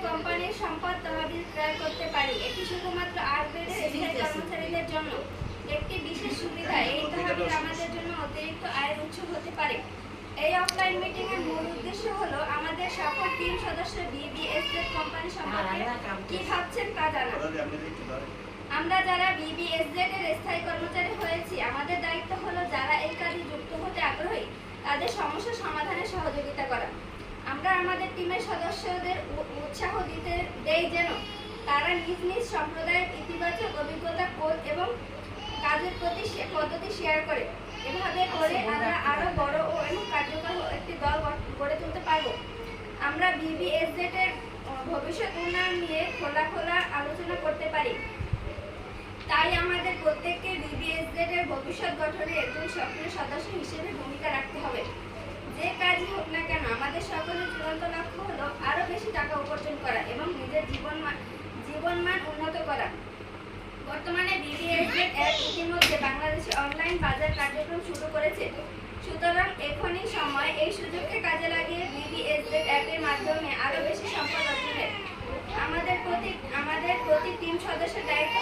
কোম্পানির সম্পদ তহবিল ক্রয় করতে পারি। এটি শুধুমাত্র 8 গ্রেডের স্থায়ী কর্মচারীদের জন্য একটি বিশেষ সুবিধা। এই তহবিল আমাদের জন্য অতিরিক্ত আয়ের উৎস হতে পারে। এই অফলাইন মিটিং এর মূল উদ্দেশ্য হলো আমাদের সকল টিম সদস্য বিবিএসজেড কোম্পানি সম্পর্কে কি ভাবছেন তা জানা। আমরা যারা বিবিএসজেড এর স্থায়ী কর্মচারী হয়েছি, আমাদের দায়িত্ব হলো যারা এই কাজে যুক্ত হতে আগ্রহী তাদের সমস্যা সমাধানে সহযোগিতা করা। আমরা আমাদের টিমের সদস্যদের উৎসাহ দেই যেন তারা নিজ নিজ সম্প্রদায়ের ইতিবাচক অভিজ্ঞতা এবং কাজের পদ্ধতি শেয়ার করে। এভাবে করে আমরা আরো বড় এবং কার্যকর একটি দল গড়ে তুলতে পারব। আমরা বিবিএসজেড এর ভবিষ্যৎ উন্নয়ন নিয়ে খোলাখুলি আলোচনা করতে পারি। তাই আমাদের প্রত্যেককে বিবিএসজেড এর ভবিষ্যৎ গঠনে একজন সক্রিয় সদস্য হিসেবে ভূমিকা রাখতে হবে। যে কাজই হোক না কেন, আমাদের সকলের চূড়ান্ত লক্ষ্য হলো আরো বেশি টাকা উপার্জন করা এবং নিজের জীবনমান উন্নত করা। বর্তমানে বিবিএসজেড অ্যাপ ইতিমধ্যে বাংলাদেশে অনলাইন বাজার কার্যক্রম শুরু করেছে। সুতরাং এখনই সময় এই সুযোগকে কাজে লাগিয়ে বিবিএসজেড অ্যাপের মাধ্যমে আরো বেশি সম্পদ অর্জনের। আমাদের প্রতি টিম সদস্যের দায়িত্ব